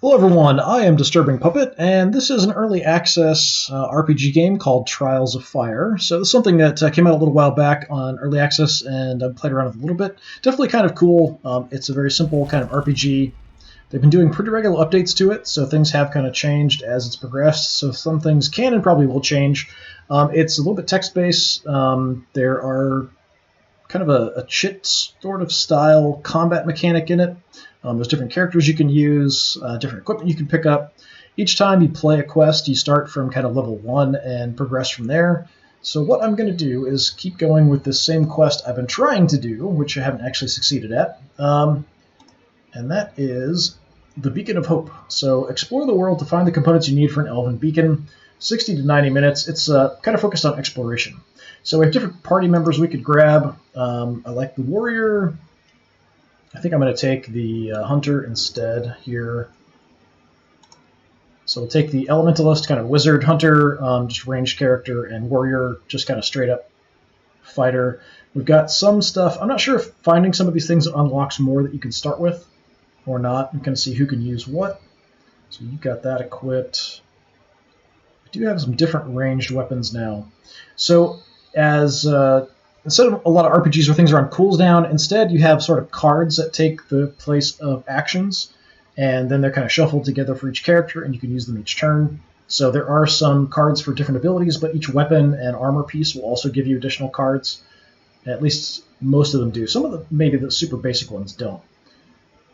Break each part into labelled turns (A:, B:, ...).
A: Hello everyone, I am DisturbingPuppet, and this is an early access RPG game called Trials of Fire. So this is something that came out a little while back on early access, and I've played around with it a little bit. Definitely kind of cool. It's a very simple kind of RPG. They've been doing pretty regular updates to it, so things have kind of changed as it's progressed. So some things can and probably will change. It's a little bit text-based. There are kind of a chit sort of style combat mechanic in it. There's different characters you can use, different equipment you can pick up. Each time you play a quest, you start from kind of level 1 and progress from there. So what I'm going to do is keep going with this same quest I've been trying to do, which I haven't actually succeeded at, and that is the Beacon of Hope. So explore the world to find the components you need for an elven beacon. 60 to 90 minutes. It's kind of focused on exploration. So we have different party members we could grab. I like the warrior. I think I'm going to take the hunter instead here. So we'll take the elementalist, kind of wizard, hunter, just ranged character, and warrior, just kind of straight up fighter. We've got some stuff. I'm not sure if finding some of these things unlocks more that you can start with or not. I'm going to see who can use what. So you've got that equipped. I do have some different ranged weapons now. So as instead of a lot of RPGs where things are on cooldown, instead you have sort of cards that take the place of actions, and then they're kind of shuffled together for each character, and you can use them each turn. So there are some cards for different abilities, but each weapon and armor piece will also give you additional cards. At least most of them do. Some of them, maybe the super basic ones, don't.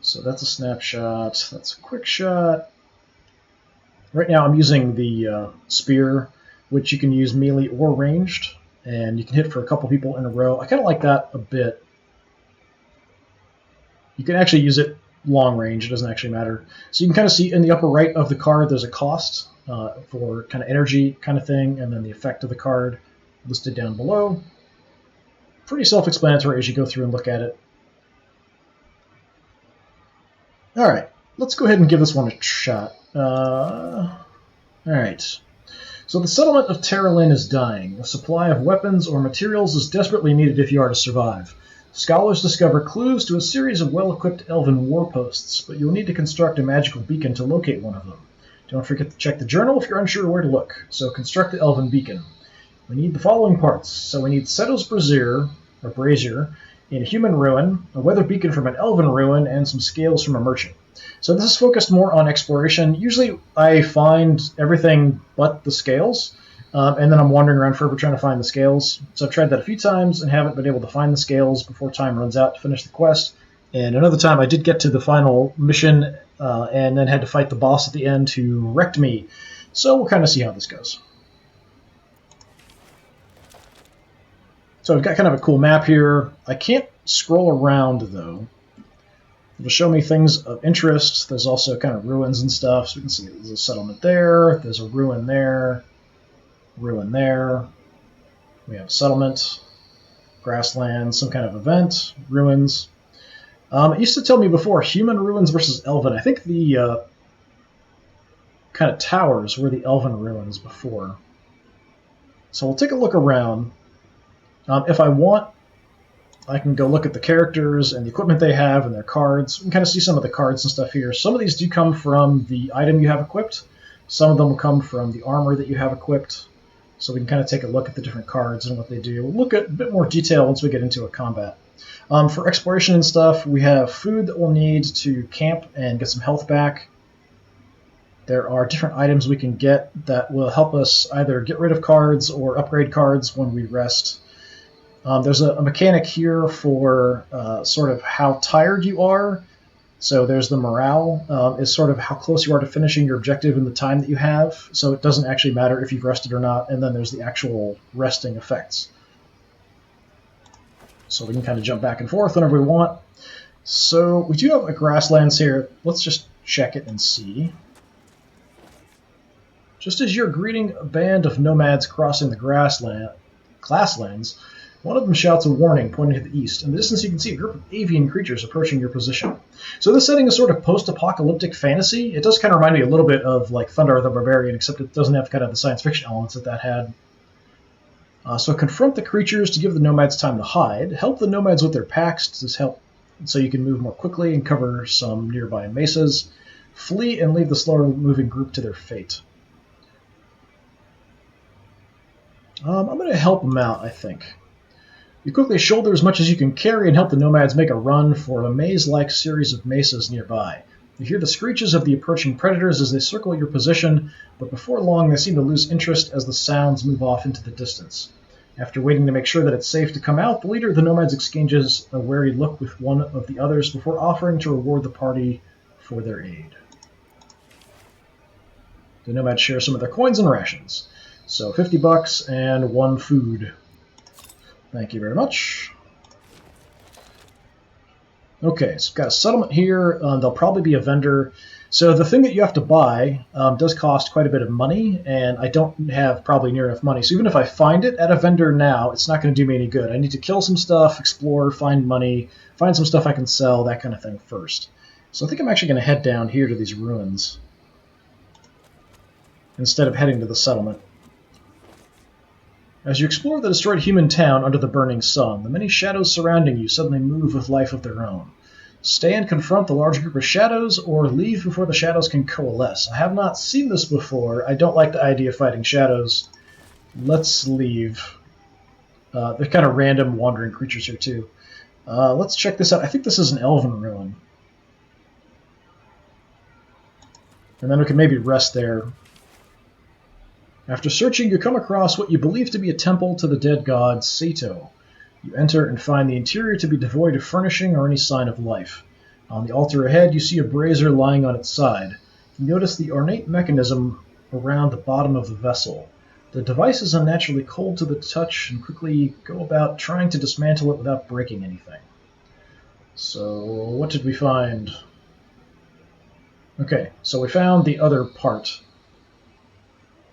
A: So that's a snapshot. That's a quick shot. Right now I'm using the spear, which you can use melee or ranged, and you can hit for a couple people in a row. I kind of like that a bit. You can actually use it long range. It doesn't actually matter. So you can kind of see in the upper right of the card there's a cost for kind of energy kind of thing, and then the effect of the card listed down below. Pretty self-explanatory as you go through and look at it. All right, let's go ahead and give this one a shot. All right. So the settlement of Terralin is dying. A supply of weapons or materials is desperately needed if you are to survive. Scholars discover clues to a series of well-equipped elven warposts, but you'll need to construct a magical beacon to locate one of them. Don't forget to check the journal if you're unsure where to look. So construct the elven beacon. We need the following parts. So we need Seto's brazier in a human ruin, a weather beacon from an elven ruin, and some scales from a merchant. So this is focused more on exploration. Usually I find everything but the scales, and then I'm wandering around forever trying to find the scales. So I've tried that a few times and haven't been able to find the scales before time runs out to finish the quest. And another time I did get to the final mission and then had to fight the boss at the end who wrecked me. So we'll kind of see how this goes. So I've got kind of a cool map here. I can't scroll around, though. It'll show me things of interest. There's also kind of ruins and stuff. So we can see there's a settlement there. There's a ruin there. Ruin there. We have a settlement. Grasslands. Some kind of event. Ruins. It used to tell me before, human ruins versus elven. I think the kind of towers were the elven ruins before. So we'll take a look around. If I want, I can go look at the characters and the equipment they have and their cards. We can kind of see some of the cards and stuff here. Some of these do come from the item you have equipped. Some of them will come from the armor that you have equipped. So we can kind of take a look at the different cards and what they do. We'll look at a bit more detail once we get into a combat. For exploration and stuff, we have food that we'll need to camp and get some health back. There are different items we can get that will help us either get rid of cards or upgrade cards when we rest. There's a mechanic here for sort of how tired you are. So there's the morale, is sort of how close you are to finishing your objective in the time that you have. So it doesn't actually matter if you've rested or not. And then there's the actual resting effects. So we can kind of jump back and forth whenever we want. So we do have a grasslands here. Let's just check it and see. Just as you're greeting a band of nomads crossing the grasslands, one of them shouts a warning, pointing to the east. In the distance, you can see a group of avian creatures approaching your position. So this setting is sort of post-apocalyptic fantasy. It does kind of remind me a little bit of like Thunder the Barbarian, except it doesn't have kind of the science fiction elements that had. So confront the creatures to give the nomads time to hide. Help the nomads with their packs to help so you can move more quickly and cover some nearby mesas. Flee and leave the slower-moving group to their fate. I'm going to help them out, I think. You quickly shoulder as much as you can carry and help the nomads make a run for a maze-like series of mesas nearby. You hear the screeches of the approaching predators as they circle your position, but before long they seem to lose interest as the sounds move off into the distance. After waiting to make sure that it's safe to come out, the leader of the nomads exchanges a wary look with one of the others before offering to reward the party for their aid. The nomads share some of their coins and rations. So $50 and 1 food. Thank you very much. Okay, so we've got a settlement here. There'll probably be a vendor. So the thing that you have to buy does cost quite a bit of money, and I don't have probably near enough money. So even if I find it at a vendor now, it's not going to do me any good. I need to kill some stuff, explore, find money, find some stuff I can sell, that kind of thing first. So I think I'm actually going to head down here to these ruins instead of heading to the settlement. As you explore the destroyed human town under the burning sun, the many shadows surrounding you suddenly move with life of their own. Stay and confront the large group of shadows, or leave before the shadows can coalesce. I have not seen this before. I don't like the idea of fighting shadows. Let's leave. They're kind of random wandering creatures here, too. Let's check this out. I think this is an elven ruin. And then we can maybe rest there. After searching, you come across what you believe to be a temple to the dead god Sato. You enter and find the interior to be devoid of furnishing or any sign of life. On the altar ahead, you see a brazier lying on its side. You notice the ornate mechanism around the bottom of the vessel. The device is unnaturally cold to the touch and quickly go about trying to dismantle it without breaking anything. So, what did we find? Okay, so we found the other part.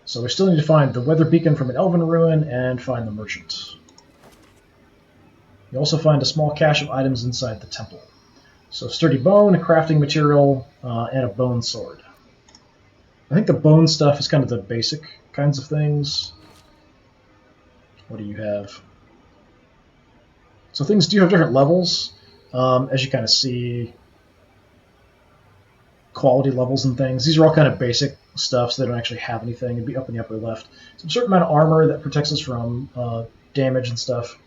A: So we still need to find the weather beacon from an elven ruin and find the merchant. You also find a small cache of items inside the temple. So sturdy bone, a crafting material, and a bone sword. I think the bone stuff is kind of the basic kinds of things. What do you have? So things do have different levels, as you kind of see. Quality levels and things. These are all kind of basic stuff, so they don't actually have anything. It'd be up in the upper left. Some certain amount of armor that protects us from damage and stuff.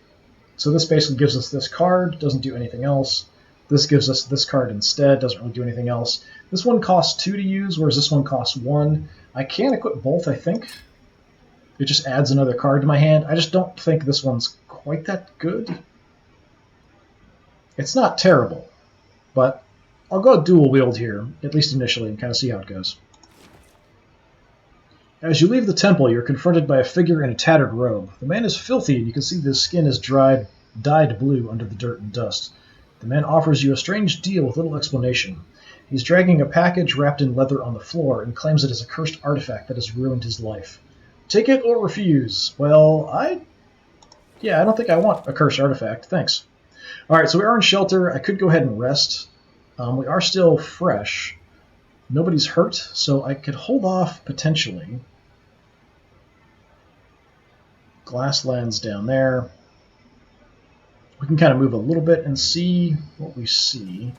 A: So this basically gives us this card, doesn't do anything else. This gives us this card instead, doesn't really do anything else. This one costs 2 to use, whereas this one costs 1. I can equip both, I think. It just adds another card to my hand. I just don't think this one's quite that good. It's not terrible, but I'll go dual wield here, at least initially, and kind of see how it goes. As you leave the temple, you're confronted by a figure in a tattered robe. The man is filthy, and you can see his skin is dyed blue under the dirt and dust. The man offers you a strange deal with little explanation. He's dragging a package wrapped in leather on the floor and claims it is a cursed artifact that has ruined his life. Take it or refuse. Well, I don't think I want a cursed artifact. Thanks. Alright, so we are in shelter. I could go ahead and rest. We are still fresh. Nobody's hurt, so I could hold off potentially. Glass lens down there. We can kind of move a little bit and see what we see.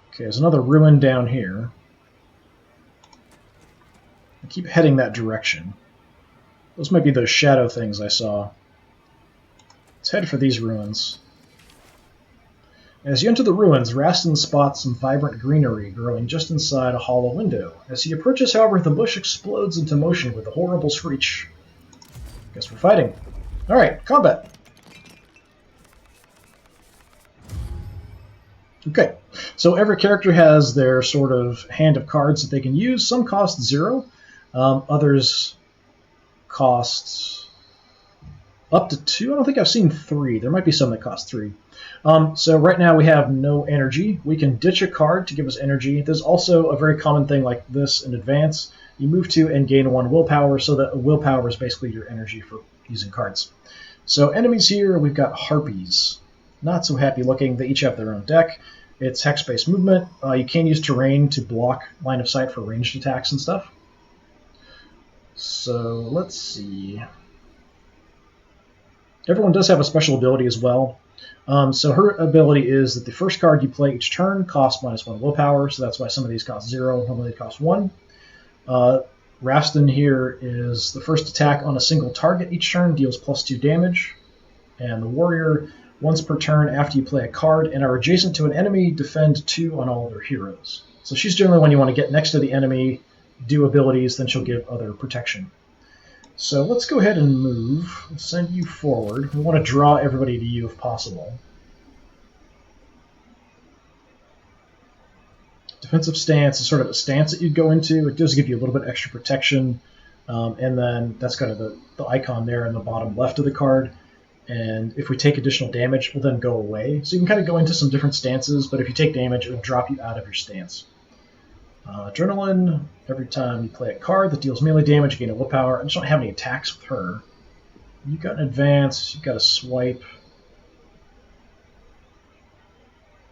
A: Okay, there's another ruin down here. I keep heading that direction. Those might be those shadow things I saw. Let's head for these ruins. As you enter the ruins, Rastin spots some vibrant greenery growing just inside a hollow window. As he approaches, however, the bush explodes into motion with a horrible screech. Guess we're fighting. Alright, combat. Okay, so every character has their sort of hand of cards that they can use. Some cost 0, others cost up to 2. I don't think I've seen 3. There might be some that cost 3. So right now we have no energy. We can ditch a card to give us energy. There's also a very common thing like this in advance. You move 2 and gain 1 willpower, so that willpower is basically your energy for using cards. So enemies here, we've got harpies. Not so happy looking. They each have their own deck. It's hex-based movement. You can use terrain to block line of sight for ranged attacks and stuff. So let's see. Everyone does have a special ability as well. So her ability is that the first card you play each turn costs -1 willpower, so that's why some of these cost 0, normally they cost 1. Raston here is the first attack on a single target each turn deals +2 damage, and the warrior, once per turn after you play a card and are adjacent to an enemy, defend 2 on all their heroes. So she's generally when you want to get next to the enemy, do abilities, then she'll give other protection. So let's go ahead and move. We'll send you forward. We want to draw everybody to you if possible. Defensive stance is sort of a stance that you'd go into. It does give you a little bit extra protection, and then that's kind of the icon there in the bottom left of the card. And if we take additional damage, it will then go away. So you can kind of go into some different stances, but if you take damage, it will drop you out of your stance. Adrenaline, every time you play a card that deals melee damage, you gain a willpower. I just don't have any attacks with her. You've got an advance, you've got a swipe.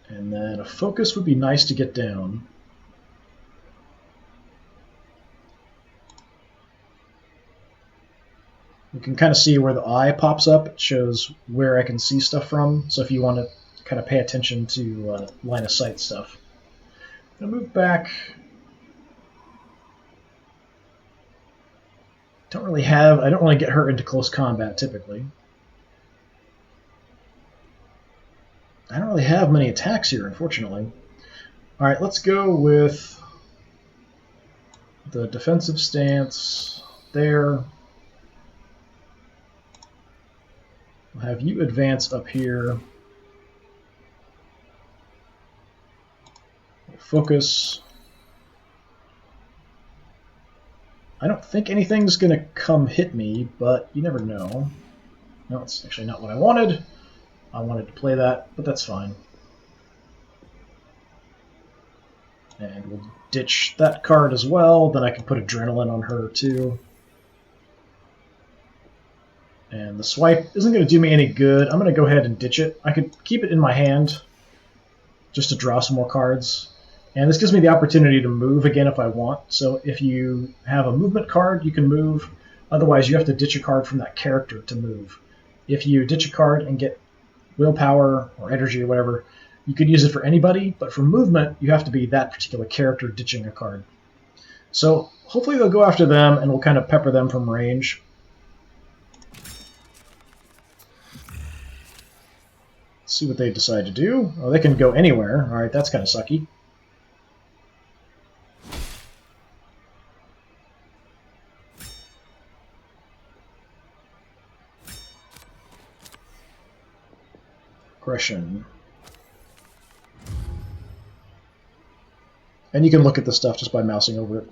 A: And then a focus would be nice to get down. You can kind of see where the eye pops up. It shows where I can see stuff from. So if you want to kind of pay attention to line of sight stuff. I'm going to move back. I don't really get her into close combat typically. I don't really have many attacks here, unfortunately. All right, let's go with the defensive stance there. We'll have you advance up here. Focus. I don't think anything's going to come hit me, but you never know. No, it's actually not what I wanted. I wanted to play that, but that's fine. And we'll ditch that card as well. Then I can put Adrenaline on her too. And the swipe isn't going to do me any good. I'm going to go ahead and ditch it. I could keep it in my hand just to draw some more cards. And this gives me the opportunity to move again if I want. So if you have a movement card, you can move. Otherwise, you have to ditch a card from that character to move. If you ditch a card and get willpower or energy or whatever, you could use it for anybody, but for movement, you have to be that particular character ditching a card. So hopefully they'll go after them, and we'll kind of pepper them from range. Let's see what they decide to do. Oh, they can go anywhere. All right, that's kind of sucky. Aggression. And you can look at the stuff just by mousing over it.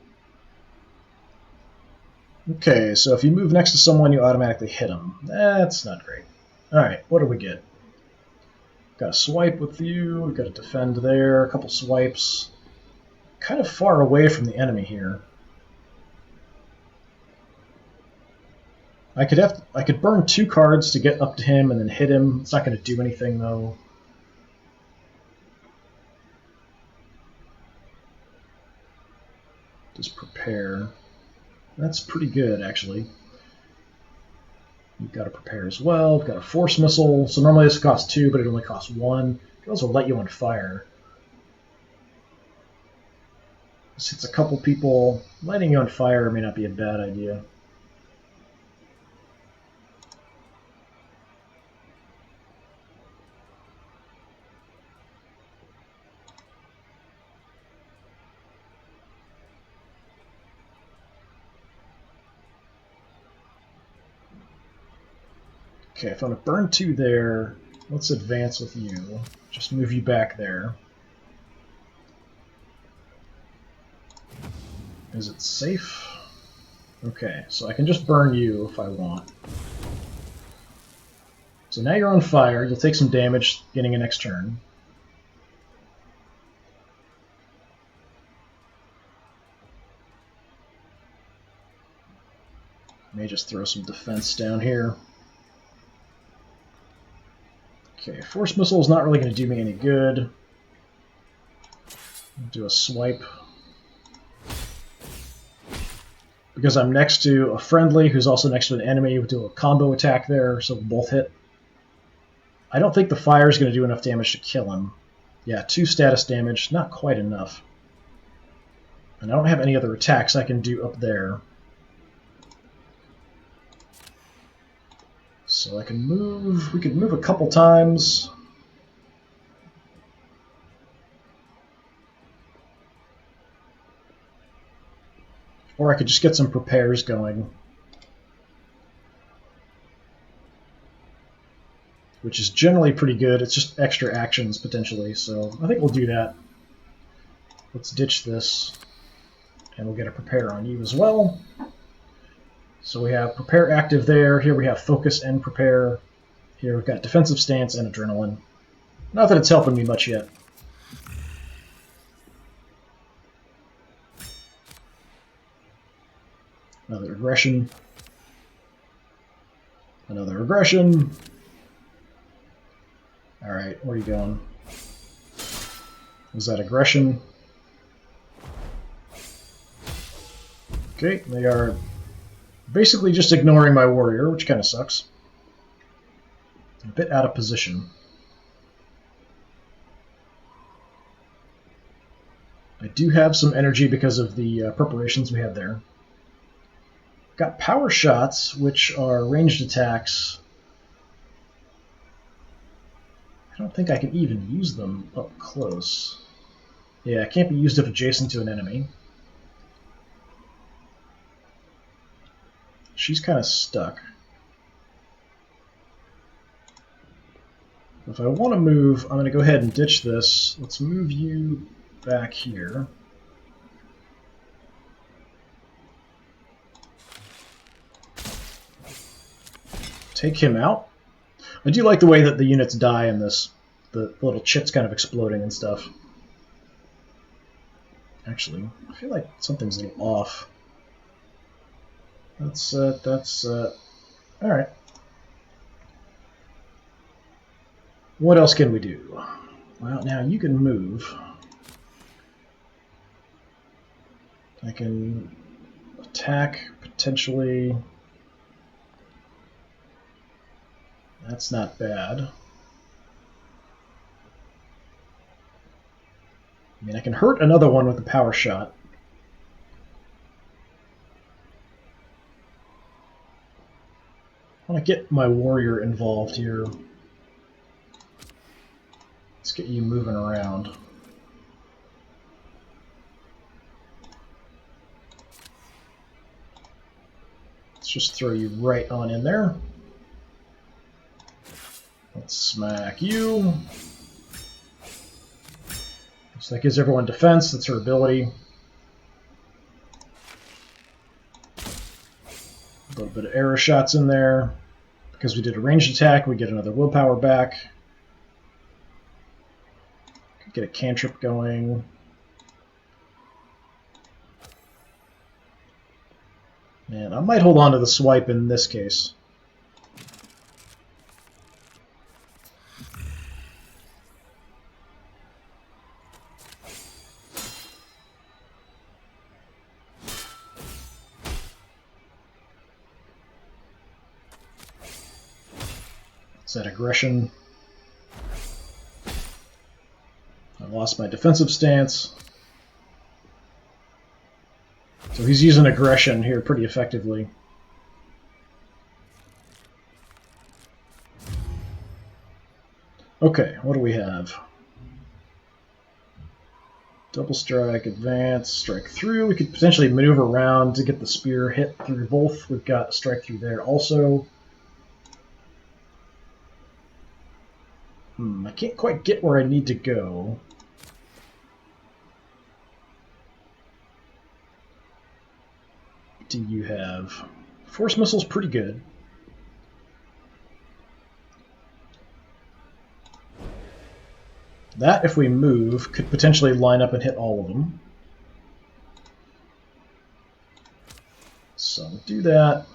A: Okay, so if you move next to someone, you automatically hit them. That's not great. Alright, what do we get? Got a swipe with you, we've got a defend there, a couple swipes. Kind of far away from the enemy here. I could burn 2 cards to get up to him and then hit him. It's not going to do anything though. Just prepare. That's pretty good actually. You've got to prepare as well. We've got a force missile. So normally this costs 2, but it only costs 1. It can also light you on fire. This hits a couple people. Lighting you on fire may not be a bad idea. Okay, if I'm going to burn 2 there, let's advance with you. Just move you back there. Is it safe? Okay, so I can just burn you if I want. So now you're on fire. You'll take some damage getting a next turn. May just throw some defense down here. Okay, force missile is not really going to do me any good. I'll do a swipe. Because I'm next to a friendly who's also next to an enemy, we'll do a combo attack there, so we'll both hit. I don't think the fire is going to do enough damage to kill him. Yeah, 2 status damage, not quite enough. And I don't have any other attacks I can do up there. So I can move, we could move a couple times. Or I could just get some prepares going. Which is generally pretty good. It's just extra actions, potentially. So I think we'll do that. Let's ditch this. And we'll get a prepare on you as well. So we have prepare active there. Here we have focus and prepare. Here we've got defensive stance and adrenaline. Not that it's helping me much yet. Another aggression. Another aggression. Alright, where are you going? Is that aggression? Okay, they are basically just ignoring my warrior, which kind of sucks. A bit out of position. I do have some energy because of the preparations we had there. Got power shots, which are ranged attacks. I don't think I can even use them up close. Yeah, it can't be used if adjacent to an enemy. She's kind of stuck. If I want to move, I'm going to go ahead and ditch this. Let's move you back here. Take him out. I do like the way that the units die in this. The little chips kind of exploding and stuff. Actually, I feel like something's a little off. That's alright. What else can we do? Well, now you can move. I can attack, potentially. That's not bad. I mean, I can hurt another one with a power shot. I want to get my warrior involved here. Let's get you moving around. Let's just throw you right on in there. Let's smack you. So that gives everyone defense. That's her ability. A little bit of arrow shots in there. Because we did a ranged attack, we get another willpower back. Could get a cantrip going. And I might hold on to the swipe in this case. Is that aggression? I lost my defensive stance. So he's using aggression here pretty effectively. Okay, what do we have? Double strike, advance, strike through. We could potentially maneuver around to get the spear hit through both. We've got a strike through there also. I can't quite get where I need to go. What do you have? Force missile's pretty good. That, if we move, could potentially line up and hit all of them. So do that.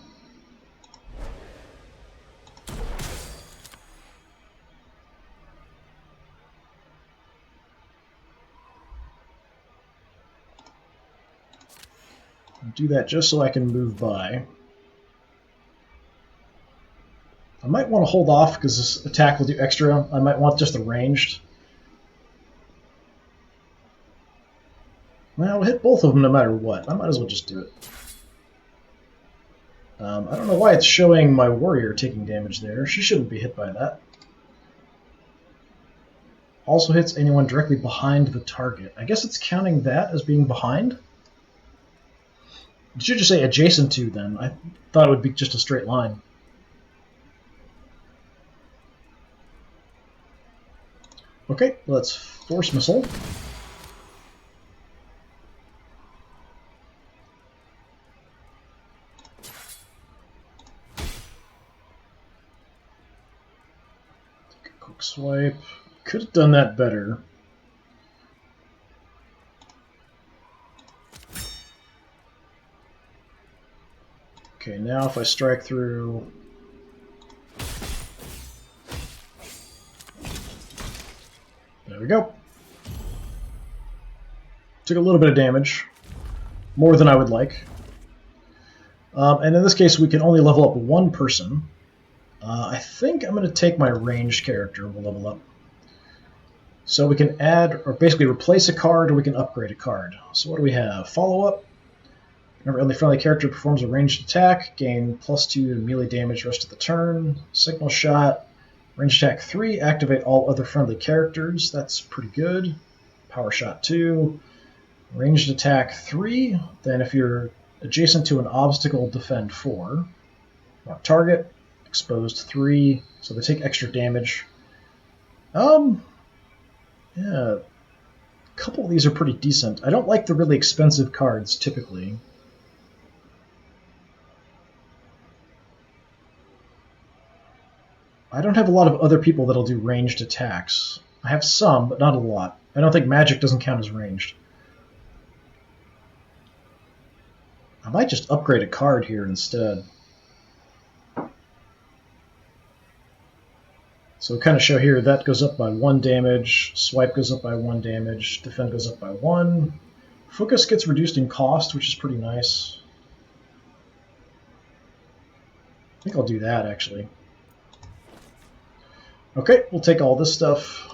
A: Do that just so I can move by. I might want to hold off because this attack will do extra. I might want just the ranged. Well, we'll hit both of them no matter what. I might as well just do it. I don't know why it's showing my warrior taking damage there. She shouldn't be hit by that. Also hits anyone directly behind the target. I guess it's counting that as being behind? It should just say adjacent to then. I thought it would be just a straight line. Okay, let's force missile. Take a quick swipe. Could have done that better. Okay, now if I strike through... There we go. Took a little bit of damage. More than I would like. And in this case, we can only level up one person. I think I'm going to take my ranged character. We'll level up. So we can add, or basically replace a card, or we can upgrade a card. So what do we have? Follow-up. Whenever only friendly character performs a ranged attack, gain +2 to melee damage rest of the turn. Signal shot. Ranged attack 3, activate all other friendly characters. That's pretty good. Power shot 2. Ranged attack 3. Then if you're adjacent to an obstacle, defend 4. Target. Exposed 3. So they take extra damage. Yeah, a couple of these are pretty decent. I don't like the really expensive cards, typically. I don't have a lot of other people that'll do ranged attacks. I have some, but not a lot. I don't think magic doesn't count as ranged. I might just upgrade a card here instead. So kind of show here, that goes up by 1 damage, swipe goes up by 1 damage, defend goes up by 1. Focus gets reduced in cost, which is pretty nice. I think I'll do that, actually. Okay, we'll take all this stuff.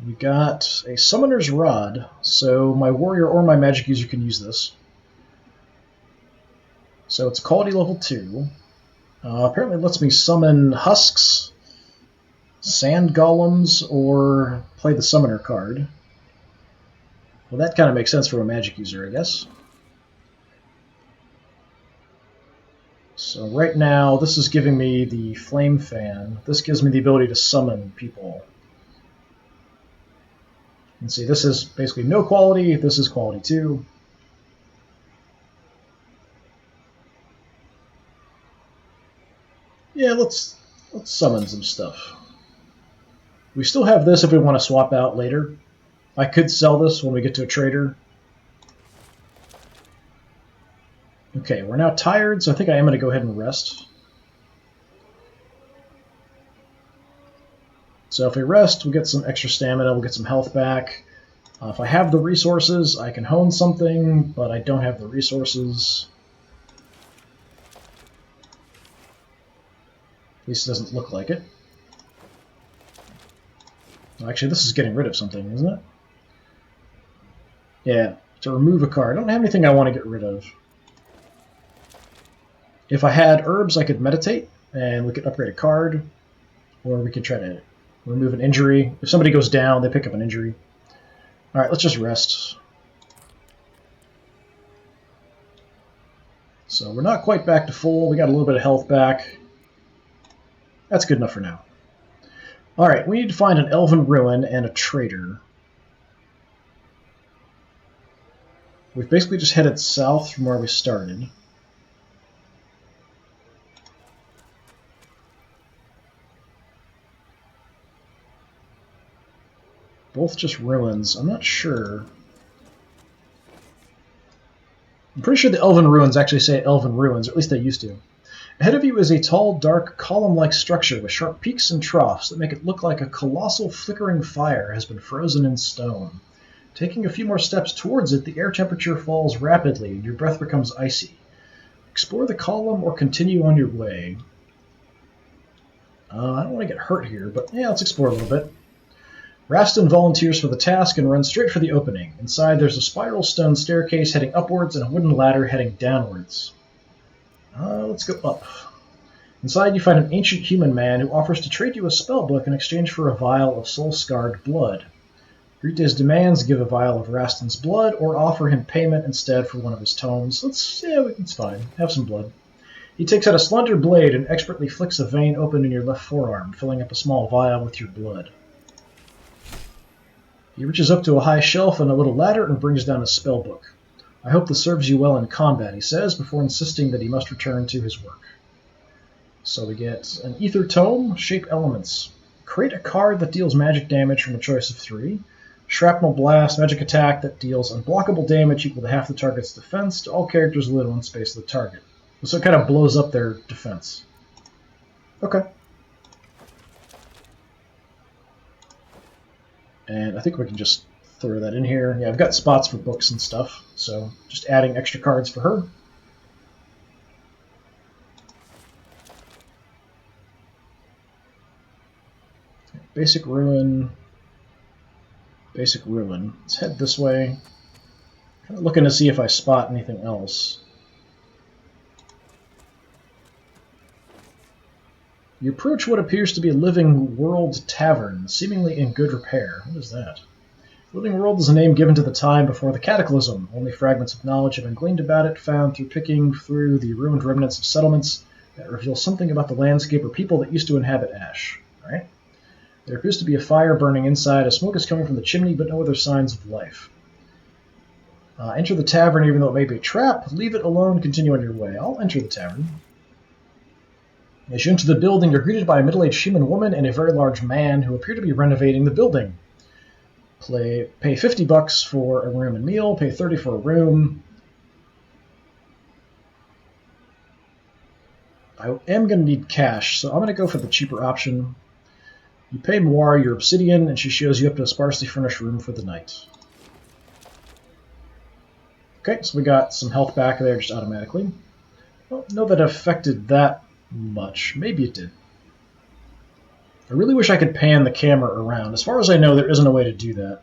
A: We got a Summoner's Rod, so my warrior or my magic user can use this. So it's quality level 2. Apparently it lets me summon husks, sand golems, or play the summoner card. Well, that kind of makes sense for a magic user, I guess. So right now, this is giving me the Flame Fan. This gives me the ability to summon people. You can see this is basically no quality, this is quality 2. Yeah, let's summon some stuff. We still have this if we want to swap out later. I could sell this when we get to a trader. Okay, we're now tired, so I think I am going to go ahead and rest. So if we rest, we'll get some extra stamina, we'll get some health back. If I have the resources, I can hone something, but I don't have the resources. At least it doesn't look like it. Actually, this is getting rid of something, isn't it? Yeah, to remove a card. I don't have anything I want to get rid of. If I had herbs, I could meditate, and we could upgrade a card, or we could try to remove an injury. If somebody goes down, they pick up an injury. All right, let's just rest. So we're not quite back to full. We got a little bit of health back. That's good enough for now. All right, we need to find an elven ruin and a trader. We've basically just headed south from where we started. Both just ruins. I'm not sure. I'm pretty sure the elven ruins actually say elven ruins, or at least they used to. Ahead of you is a tall, dark, column-like structure with sharp peaks and troughs that make it look like a colossal flickering fire has been frozen in stone. Taking a few more steps towards it, the air temperature falls rapidly and your breath becomes icy. Explore the column or continue on your way. I don't want to get hurt here, but yeah, let's explore a little bit. Rastin volunteers for the task and runs straight for the opening. Inside, there's a spiral stone staircase heading upwards and a wooden ladder heading downwards. Let's go up. Inside, you find an ancient human man who offers to trade you a spellbook in exchange for a vial of soul-scarred blood. Greet his demands, give a vial of Rastin's blood, or offer him payment instead for one of his tomes. It's fine. Have some blood. He takes out a slender blade and expertly flicks a vein open in your left forearm, filling up a small vial with your blood. He reaches up to a high shelf and a little ladder and brings down a spellbook. I hope this serves you well in combat, he says, before insisting that he must return to his work. So we get an Ether Tome, Shape Elements. Create a card that deals magic damage from a choice of 3. Shrapnel Blast, magic attack that deals unblockable damage equal to half the target's defense to all characters within one space of the target. So it kind of blows up their defense. Okay. And I think we can just throw that in here. Yeah, I've got spots for books and stuff, so just adding extra cards for her. Basic Ruin. Basic Ruin. Let's head this way. Kind of looking to see if I spot anything else. You approach what appears to be a Living World Tavern, seemingly in good repair. What is that? Living World is a name given to the time before the Cataclysm. Only fragments of knowledge have been gleaned about it, found through picking through the ruined remnants of settlements that reveal something about the landscape or people that used to inhabit Ash. Right? There appears to be a fire burning inside. A smoke is coming from the chimney, but no other signs of life. Enter the tavern, even though it may be a trap. Leave it alone. Continue on your way. I'll enter the tavern. As you enter the building, you're greeted by a middle-aged human woman and a very large man who appear to be renovating the building. Pay $50 for a room and meal. Pay $30 for a room. I am going to need cash, so I'm going to go for the cheaper option. You pay Moir your obsidian, and she shows you up to a sparsely furnished room for the night. Okay, so we got some health back there just automatically. I don't know that it affected that much. Maybe it did. I really wish I could pan the camera around. As far as I know, there isn't a way to do that.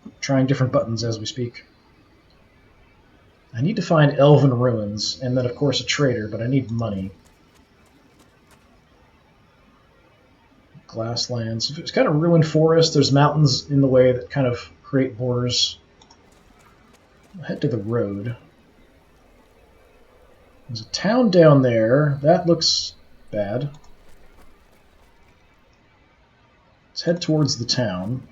A: I'm trying different buttons as we speak. I need to find Elven Ruins, and then of course a trader, but I need money. Glasslands. It's kind of ruined forest. There's mountains in the way that kind of create borders. I'll head to the road. There's a town down there. That looks bad. Let's head towards the town.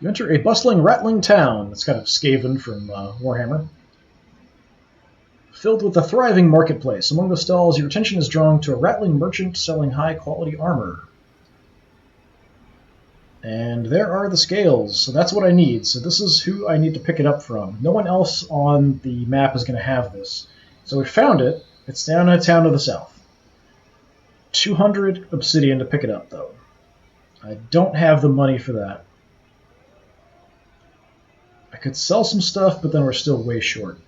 A: You enter a bustling, rattling town. It's kind of Skaven from Warhammer. Filled with a thriving marketplace. Among the stalls, your attention is drawn to a rattling merchant selling high-quality armor. And there are the scales, so that's what I need. So this is who I need to pick it up from. No one else on the map is going to have this. So we found it. It's down in a town to the south. 200 obsidian to pick it up, though. I don't have the money for that. I could sell some stuff, but then we're still way short.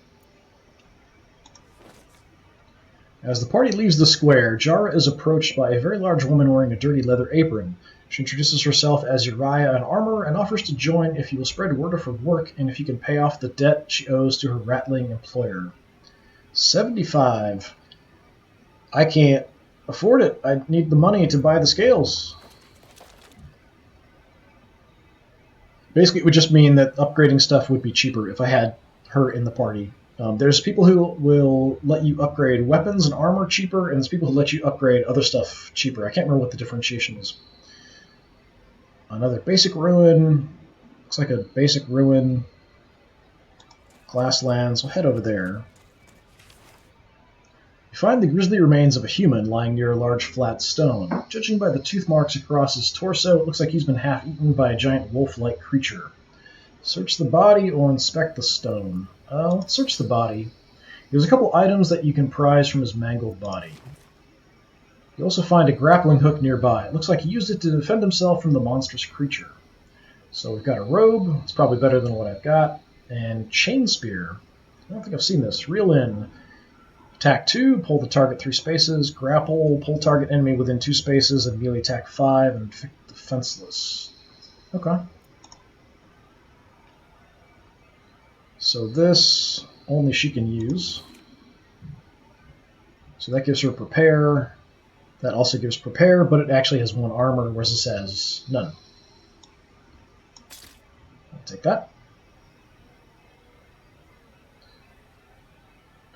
A: As the party leaves the square, Jara is approached by a very large woman wearing a dirty leather apron. She introduces herself as Uriah in armor and offers to join if you will spread word of her work and if you can pay off the debt she owes to her rattling employer. 75. I can't afford it. I need the money to buy the scales. Basically, it would just mean that upgrading stuff would be cheaper if I had her in the party. There's people who will let you upgrade weapons and armor cheaper, and there's people who let you upgrade other stuff cheaper. I can't remember what the differentiation is. Another basic ruin. Looks like a basic ruin. Glasslands. We'll head over there. You find the grisly remains of a human lying near a large flat stone. Judging by the tooth marks across his torso, it looks like he's been half-eaten by a giant wolf-like creature. Search the body or inspect the stone. Let's search the body. There's a couple items that you can prize from his mangled body. You also find a grappling hook nearby. It looks like he used it to defend himself from the monstrous creature. So we've got a robe. It's probably better than what I've got. And chain spear. I don't think I've seen this. Reel in. Attack 2, pull the target 3 spaces. Grapple, pull target enemy within 2 spaces, and melee attack 5, and defenseless. Okay. So this, only she can use. So that gives her prepare. That also gives prepare, but it actually has 1 armor, whereas this has none. I'll take that.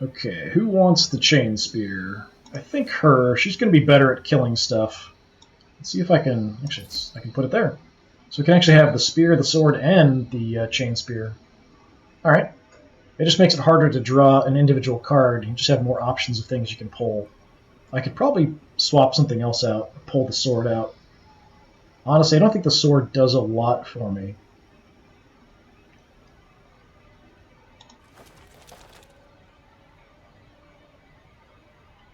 A: Okay, who wants the chain spear? I think her. She's going to be better at killing stuff. Let's see if I can... Actually, I can put it there. So we can actually have the spear, the sword, and the chain spear. Alright. It just makes it harder to draw an individual card. You just have more options of things you can pull. I could probably swap something else out, pull the sword out. Honestly, I don't think the sword does a lot for me.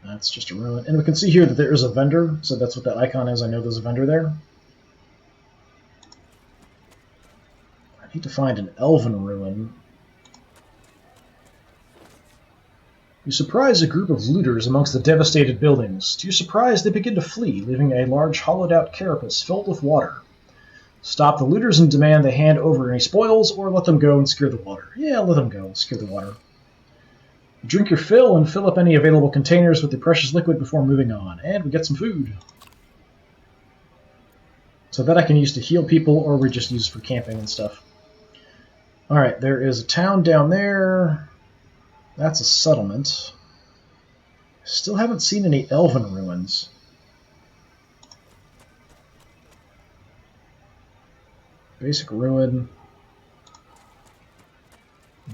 A: That's just a ruin. And we can see here that there is a vendor, so that's what that icon is. I know there's a vendor there. I need to find an elven ruin. You surprise a group of looters amongst the devastated buildings. To your surprise, they begin to flee, leaving a large hollowed-out carapace filled with water. Stop the looters and demand they hand over any spoils, or let them go and secure the water. Yeah, let them go and secure the water. Drink your fill and fill up any available containers with the precious liquid before moving on. And we get some food. So that I can use to heal people, or we just use for camping and stuff. Alright, there is a town down there. That's a settlement. Still haven't seen any elven ruins. Basic ruin.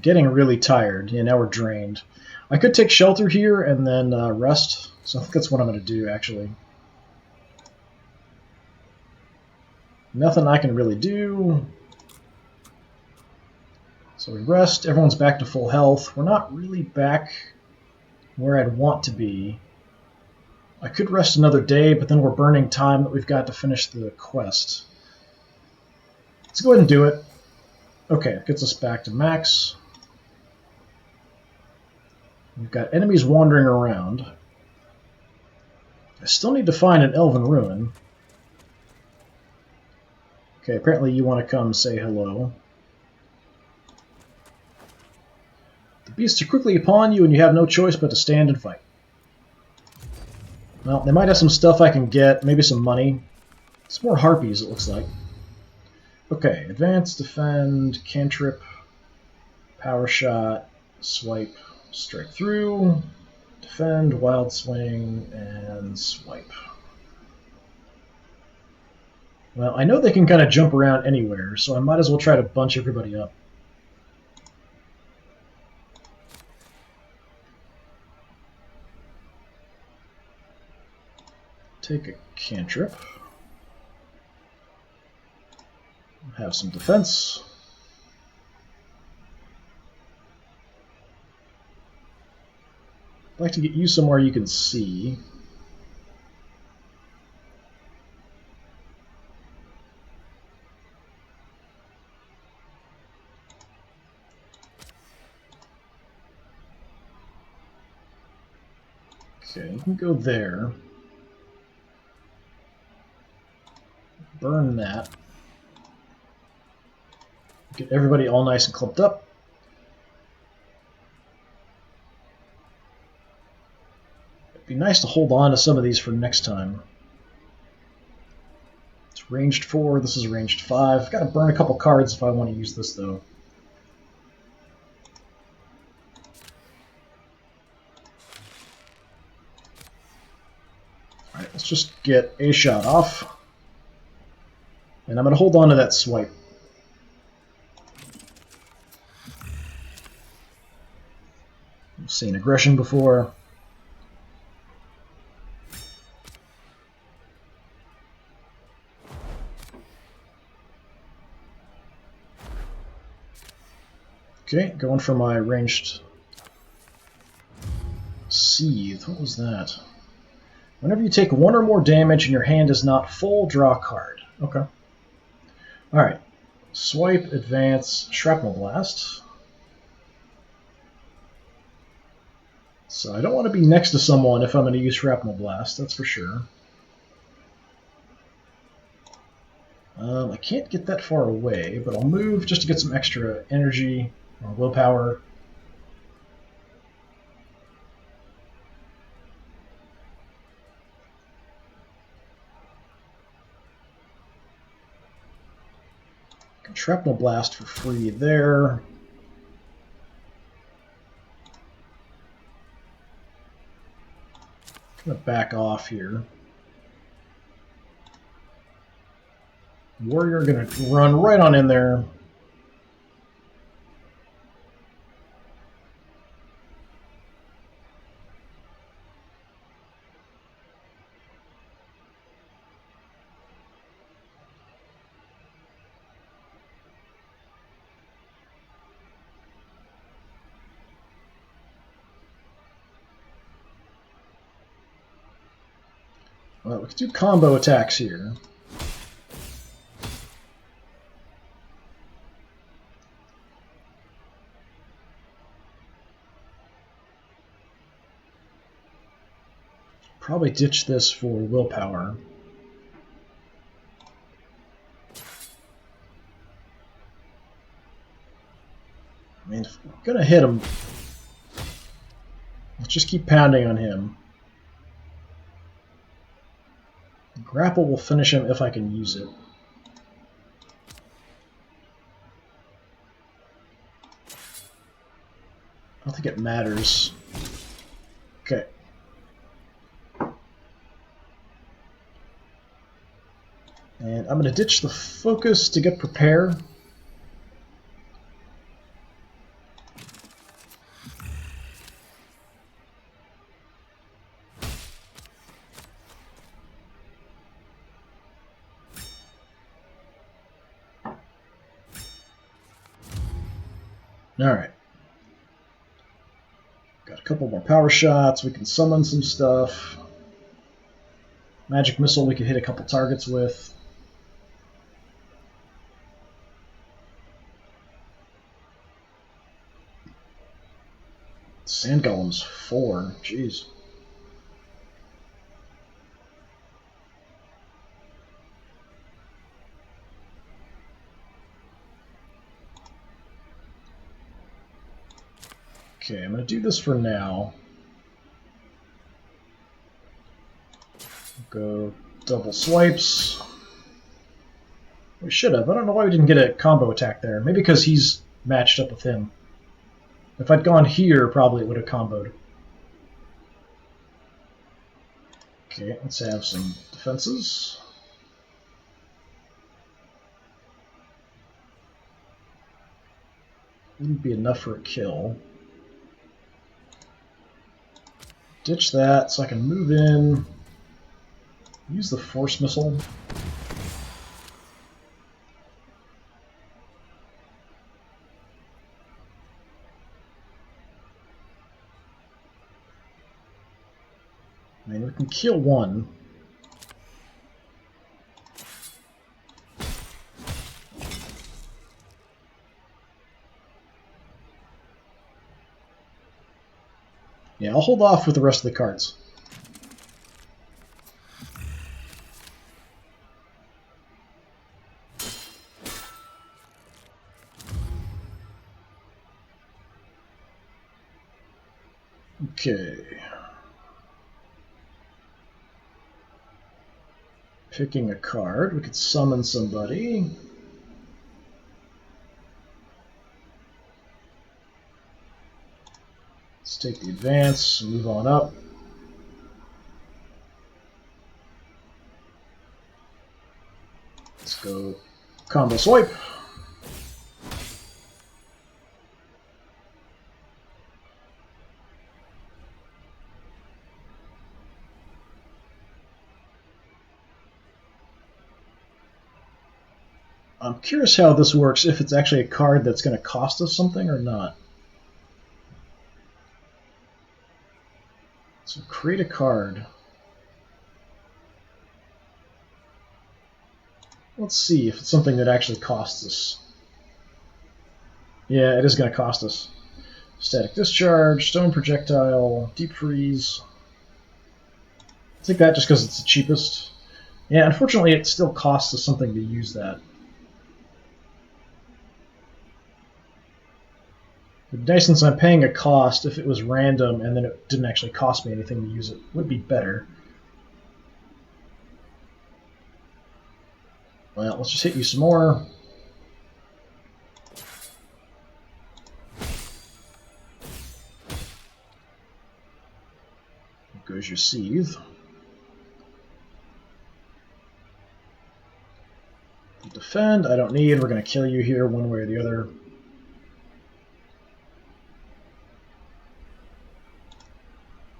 A: Getting really tired. Yeah, now we're drained. I could take shelter here and then rest. So I think that's what I'm going to do, actually. Nothing I can really do. So we rest. Everyone's back to full health. We're not really back where I'd want to be. I could rest another day, but then we're burning time that we've got to finish the quest. Let's go ahead and do it. Okay, it gets us back to max. We've got enemies wandering around. I still need to find an elven ruin. Okay, apparently you want to come say hello. The beasts are quickly upon you, and you have no choice but to stand and fight. Well, they might have some stuff I can get, maybe some money. It's more harpies, it looks like. Okay, advance, defend, cantrip, power shot, swipe, strike through, defend, wild swing, and swipe. Well, I know they can kind of jump around anywhere, so I might as well try to bunch everybody up. Take a cantrip. Have some defense. I'd like to get you somewhere you can see. Okay, you can go there. Burn that. Get everybody all nice and clumped up. It'd be nice to hold on to some of these for next time. It's ranged 4, this is ranged 5. I've got to burn a couple cards if I want to use this, though. Alright, let's just get a shot off. And I'm going to hold on to that swipe. I've seen aggression before. Okay, going for my ranged Seethe. What was that? Whenever you take 1 or more damage and your hand is not full, draw a card. Okay. Alright. Swipe, advance, shrapnel blast. So I don't want to be next to someone if I'm going to use Shrapnel Blast, that's for sure. I can't get that far away, but I'll move just to get some extra energy or willpower. Can Shrapnel Blast for free there. Gonna back off here. Warrior gonna run right on in there. Well, we can do combo attacks here. Probably ditch this for willpower. I mean, if we're gonna hit him, let's just keep pounding on him. Grapple will finish him if I can use it. I don't think it matters. Okay. And I'm going to ditch the focus to get prepare. Alright. Got a couple more power shots. We can summon some stuff. Magic Missile we could hit a couple targets with. Sand Golem's 4. Jeez. Okay, I'm going to do this for now. Go double swipes. We should have. I don't know why we didn't get a combo attack there. Maybe because he's matched up with him. If I'd gone here, probably it would have comboed. Okay, let's have some defenses. Wouldn't be enough for a kill. Ditch that so I can move in. Use the Force Missile. I mean, we can kill one. Yeah, I'll hold off with the rest of the cards. Okay. Picking a card, we could summon somebody. Let's take the advance, move on up. Let's go combo swipe. I'm curious how this works, if it's actually a card that's going to cost us something or not. So create a card. Let's see if it's something that actually costs us. Yeah, it is going to cost us. Static discharge, stone projectile, deep freeze. I'll take that just because it's the cheapest. Yeah, unfortunately it still costs us something to use that. It'd be nice since I'm paying a cost. If it was random and then it didn't actually cost me anything to use it, would be better. Well, let's just hit you some more. There goes your seethe. Defend, I don't need. We're going to kill you here one way or the other.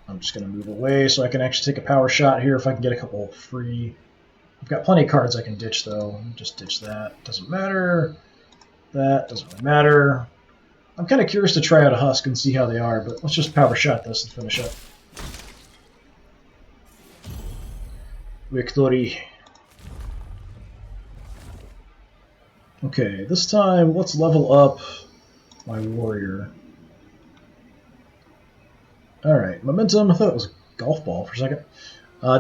A: I'm just going to move away so I can actually take a power shot here if I can get a couple free. I've got plenty of cards I can ditch, though. Just ditch that. Doesn't matter. That doesn't really matter. I'm kind of curious to try out a Husk and see how they are, but let's just power shot this and finish up. Victory. Okay, this time let's level up my warrior. Alright, momentum. I thought it was a golf ball for a second.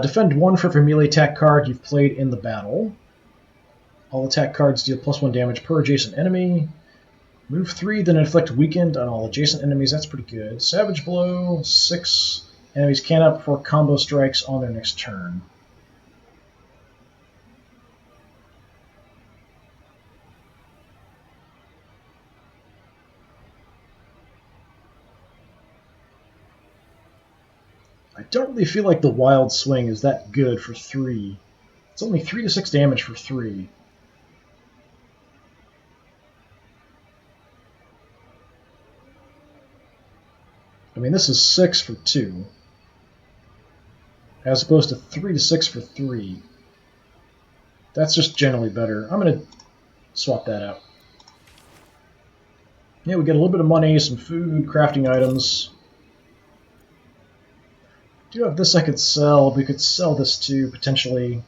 A: Defend 1 for every melee attack card you've played in the battle. All attack cards deal +1 damage per adjacent enemy. Move 3, then inflict weakened on all adjacent enemies. That's pretty good. Savage Blow. 6 enemies cannot perform combo strikes on their next turn. I don't really feel like the Wild Swing is that good for 3. It's only 3 to 6 damage for 3. I mean, this is 6 for 2, as opposed to 3 to 6 for 3. That's just generally better. I'm going to swap that out. Yeah, we get a little bit of money, some food, crafting items. I do have this I could sell. We could sell this too, potentially.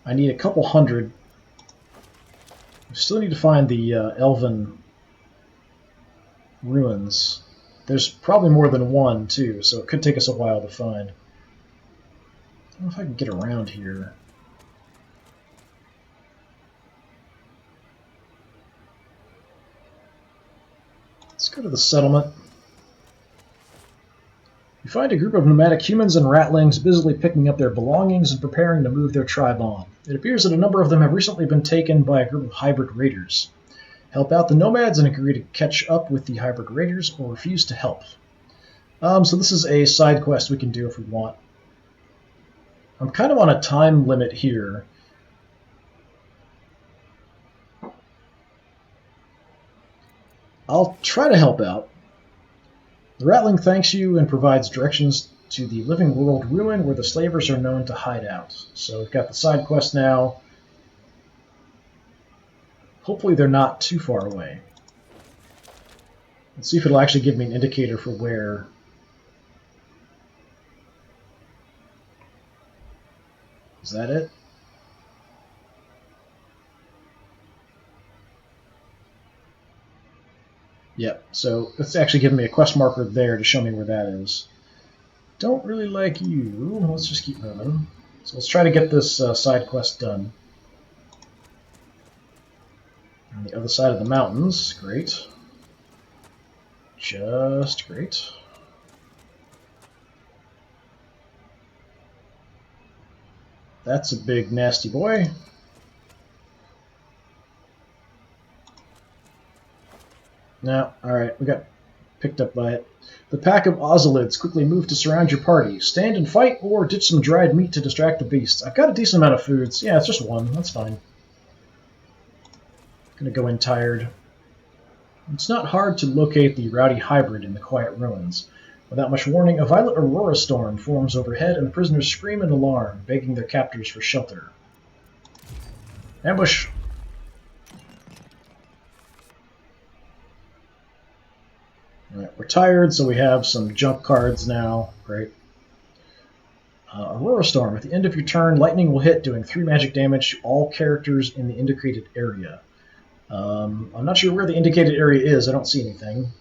A: I need a couple hundred. We still need to find the Elven ruins. There's probably more than one, too, so it could take us a while to find. I don't know if I can get around here. Let's go to the settlement. You find a group of nomadic humans and ratlings busily picking up their belongings and preparing to move their tribe on. It appears that a number of them have recently been taken by a group of hybrid raiders. Help out the nomads and agree to catch up with the hybrid raiders, or refuse to help. So this is a side quest we can do if we want. I'm kind of on a time limit here. I'll try to help out. The Ratling thanks you and provides directions to the Living World ruin where the slavers are known to hide out. So we've got the side quest now. Hopefully they're not too far away. Let's see if it'll actually give me an indicator for where. Is that it? Yep, so it's actually giving me a quest marker there to show me where that is. Don't really like you. Let's just keep moving. So let's try to get this side quest done. On the other side of the mountains. Great. Just great. That's a big nasty boy. No, alright, we got picked up by it. The pack of Ozolids quickly move to surround your party. Stand and fight, or ditch some dried meat to distract the beasts. I've got a decent amount of foods. Yeah, it's just one. That's fine. Gonna go in tired. It's not hard to locate the rowdy hybrid in the quiet ruins. Without much warning, a violent aurora storm forms overhead, and the prisoners scream in alarm, begging their captors for shelter. Ambush! Alright, we're tired, so we have some junk cards now. Great. Aurora Storm. At the end of your turn, lightning will hit, doing 3 magic damage to all characters in the indicated area. I'm not sure where the indicated area is. I don't see anything.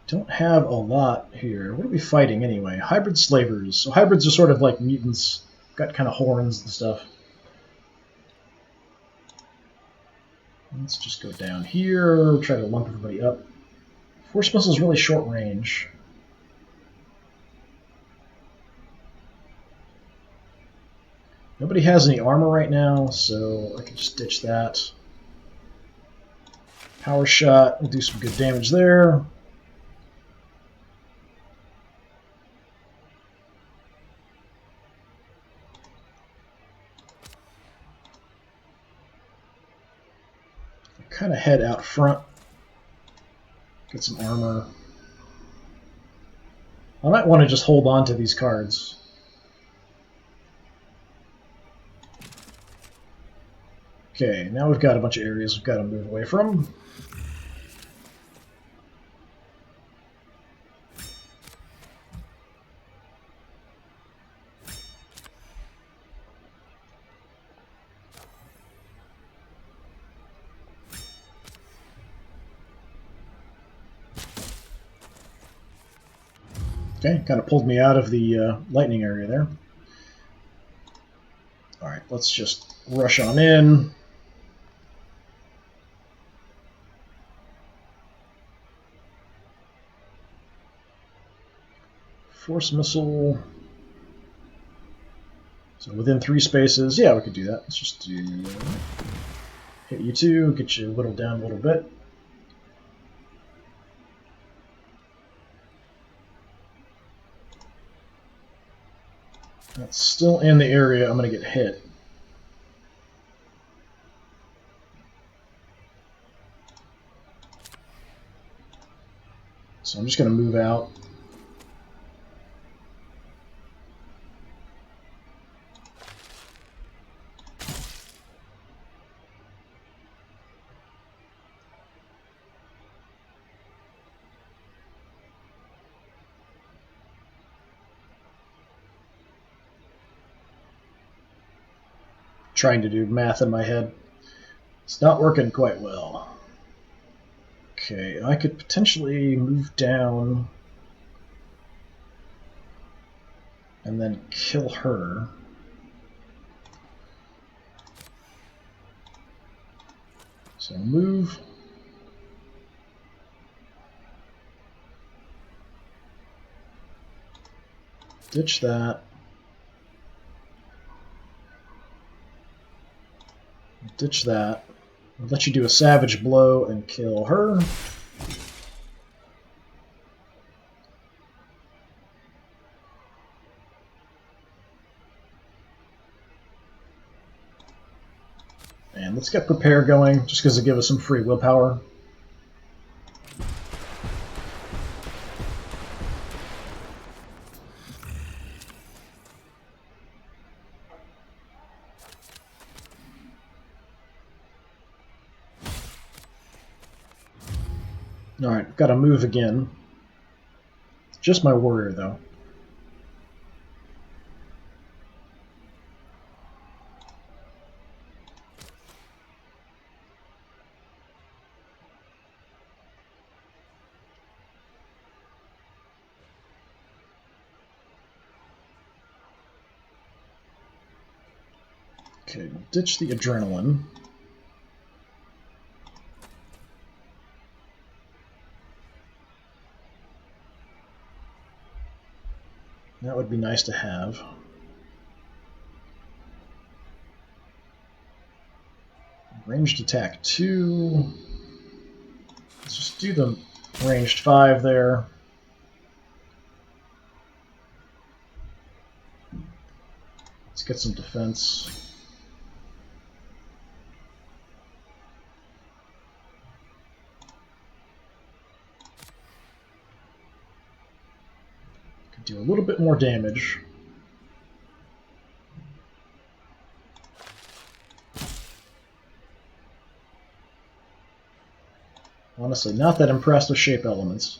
A: Don't have a lot here. What are we fighting anyway? Hybrid slavers. So hybrids are sort of like mutants. Got kind of horns and stuff. Let's just go down here. Try to lump everybody up. Force missile's really short range. Nobody has any armor right now, so I can just ditch that. Power shot will do some good damage there. Kind of head out front. Get some armor. I might want to just hold on to these cards. Okay, now we've got a bunch of areas we've got to move away from. Okay, kind of pulled me out of the lightning area there. Alright, let's just rush on in. Force missile. So within 3 spaces, yeah, we could do that. Let's just do hit you 2, get you whittled down a little bit. That's still in the area I'm going to get hit. So I'm just going to move out. Trying to do math in my head. It's not working quite well. Okay, I could potentially move down and then kill her. So move. Ditch that. Ditch that. I'll let you do a savage blow and kill her. And let's get prepare going, just because it gives us some free willpower. Alright, got to move again. Just my warrior, though. Okay, ditch the adrenaline. That would be nice to have. Ranged attack 2. Let's just do the ranged 5 there. Let's get some defense. Do a little bit more damage. Honestly, not that impressed with shape elements.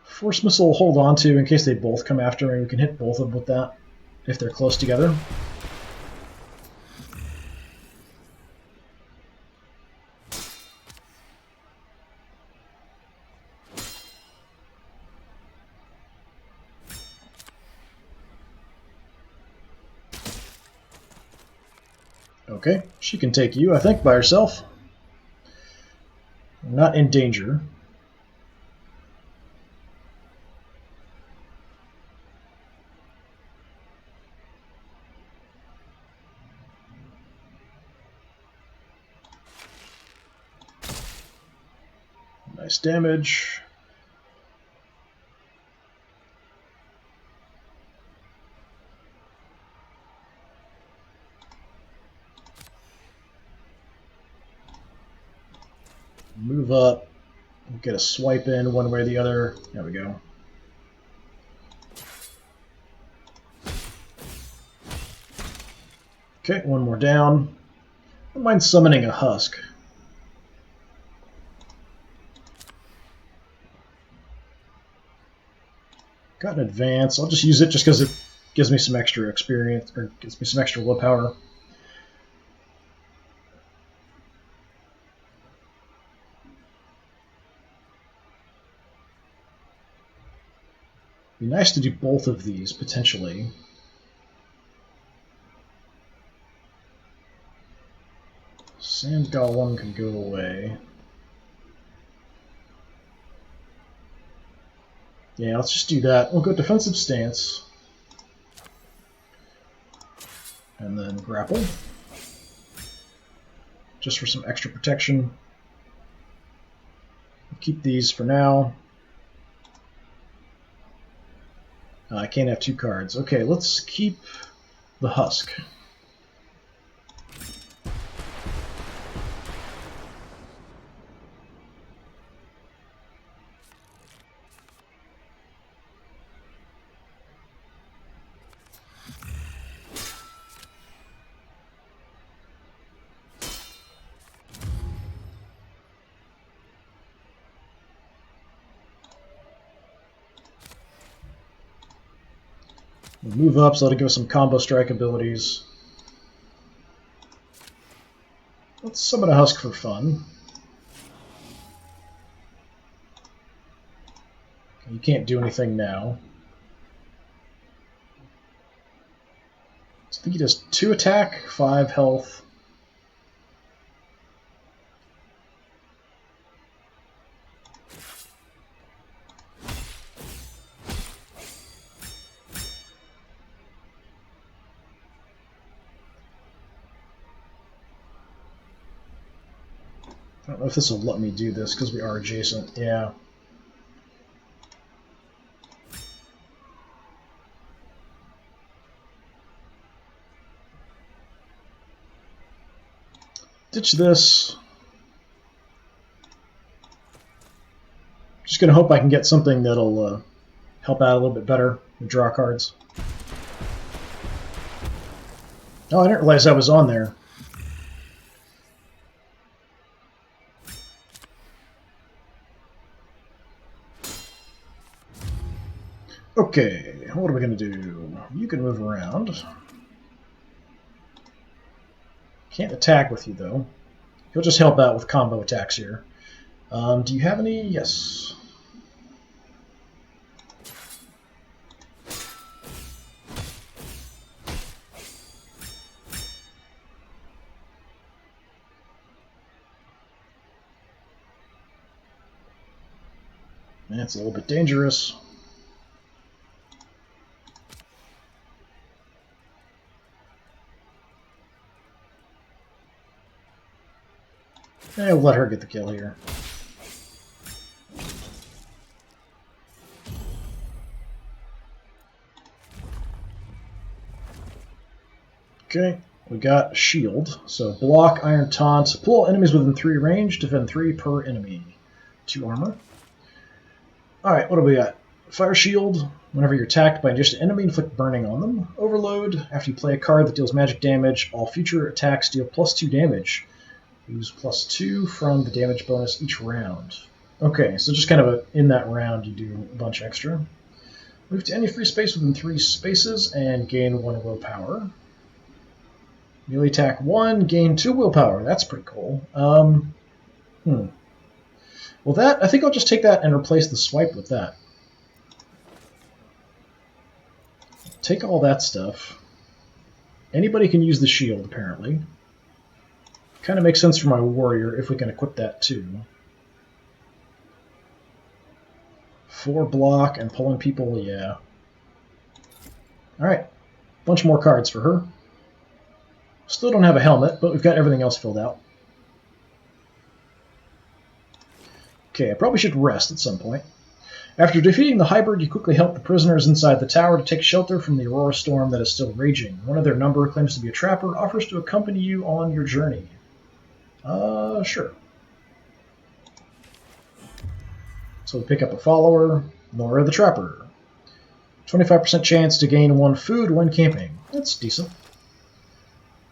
A: Force missile will hold on to in case they both come after me. We can hit both of them with that if they're close together. Okay, she can take you, I think, by herself. Not in danger. Nice damage. Move up. Get a swipe in one way or the other. There we go. Okay, one more down. I don't mind summoning a husk. Got an advance. I'll just use it just because it gives me some extra experience, or gives me some extra willpower. Be nice to do both of these, potentially. Sand Golem can go away. Yeah, let's just do that. We'll go defensive stance. And then grapple. Just for some extra protection. Keep these for now. I can't have 2 cards. Okay, let's keep the husk. We'll move up so that'll give us some combo strike abilities. Let's summon a husk for fun. You can't do anything now. So I think he does 2 attack, 5 health. I don't know if this will let me do this because we are adjacent. Yeah. Ditch this. Just going to hope I can get something that'll help out a little bit better and draw cards. Oh, I didn't realize I was on there. Okay, what are we going to do? You can move around. Can't attack with you, though. He'll just help out with combo attacks here. Do you have any? Yes. That's a little bit dangerous. We'll let her get the kill here. Okay, we got shield. So block, iron taunt, pull all enemies within 3 range, defend 3 per enemy. 2 armor. Alright, what do we got? Fire shield. Whenever you're attacked by an adjacent enemy, inflict burning on them. Overload. After you play a card that deals magic damage, all future attacks deal +2 damage. Use +2 from the damage bonus each round. Okay, so just kind of in that round you do a bunch extra. Move to any free space within 3 spaces and gain 1 willpower. Melee attack 1, gain 2 willpower. That's pretty cool. Well, I think I'll just take that and replace the swipe with that. Take all that stuff. Anybody can use the shield, apparently. Kind of makes sense for my warrior if we can equip that too. 4 block and pulling people, yeah. Alright, bunch more cards for her. Still don't have a helmet, but we've got everything else filled out. Okay, I probably should rest at some point. After defeating the hybrid, you quickly help the prisoners inside the tower to take shelter from the Aurora storm that is still raging. One of their number claims to be a trapper, offers to accompany you on your journey. Sure. So we pick up a follower, Nora the Trapper. 25% chance to gain 1 food when camping. That's decent.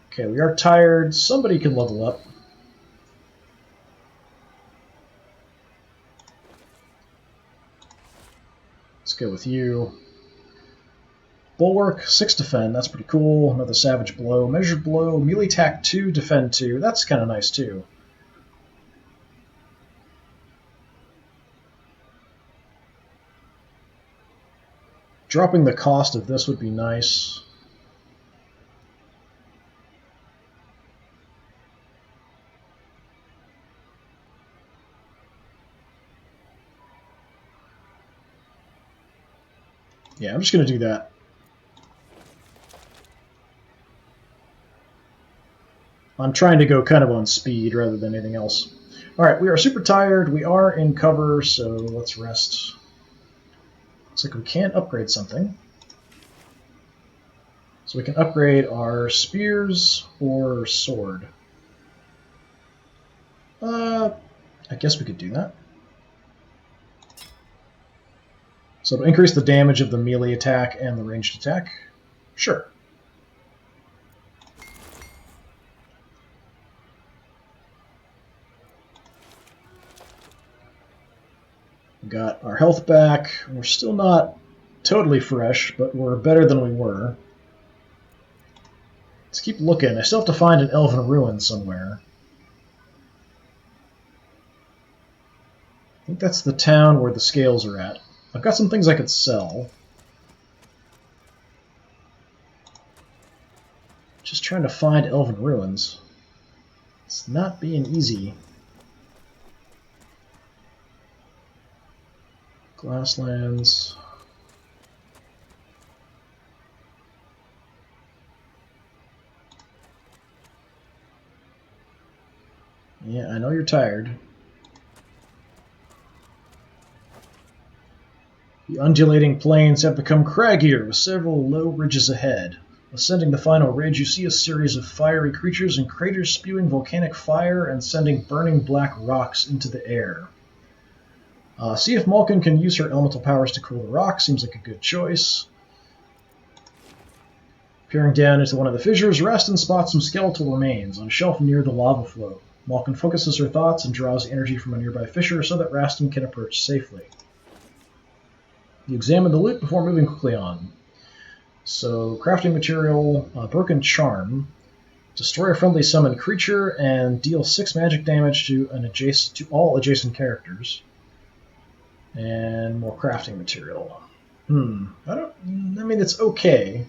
A: Okay, we are tired. Somebody can level up. Let's go with you. Bulwark, 6 defend, that's pretty cool. Another Savage Blow. Measured Blow, melee attack 2, defend 2. That's kind of nice too. Dropping the cost of this would be nice. Yeah, I'm just going to do that. I'm trying to go kind of on speed rather than anything else. Alright, we are super tired. We are in cover, so let's rest. Looks like we can upgrade something. So we can upgrade our spears or sword. I guess we could do that. So to increase the damage of the melee attack and the ranged attack? Sure. We got our health back. We're still not totally fresh, but we're better than we were. Let's keep looking. I still have to find an elven ruin somewhere. I think that's the town where the scales are at. I've got some things I could sell. Just trying to find elven ruins. It's not being easy. Glasslands. Yeah, I know you're tired. The undulating plains have become craggier, with several low ridges ahead. Ascending the final ridge, you see a series of fiery creatures and craters spewing volcanic fire and sending burning black rocks into the air. See if Malkin can use her elemental powers to cool the rock. Seems like a good choice. Peering down into one of the fissures, rest and spot some skeletal remains on a shelf near the lava flow. Malkin focuses her thoughts and draws energy from a nearby fissure so that Rastin can approach safely. You examine the loot before moving quickly on. So, crafting material, Broken Charm. Destroy a friendly summoned creature and deal 6 magic damage to all adjacent characters. And more crafting material. I mean, it's okay.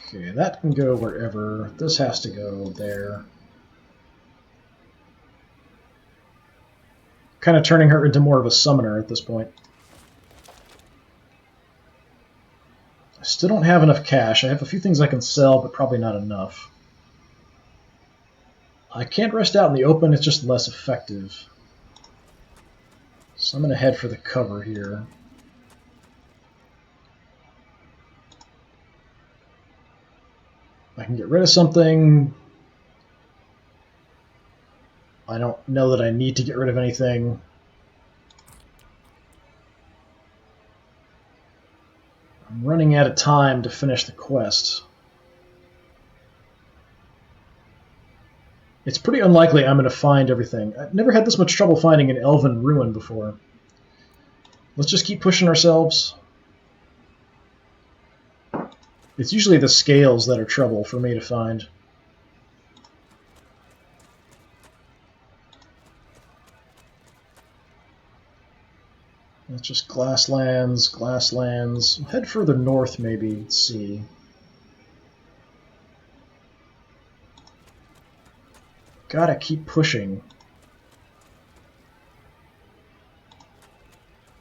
A: Okay, that can go wherever. This has to go there. Kind of turning her into more of a summoner at this point. I still don't have enough cash. I have a few things I can sell, but probably not enough. I can't rest out in the open, it's just less effective. So I'm going to head for the cover here. I can get rid of something. I don't know that I need to get rid of anything. I'm running out of time to finish the quest. It's pretty unlikely I'm going to find everything. I've never had this much trouble finding an elven ruin before. Let's just keep pushing ourselves. It's usually the scales that are trouble for me to find. Just glasslands, glasslands. We'll head further north, maybe. Let's see. Gotta keep pushing.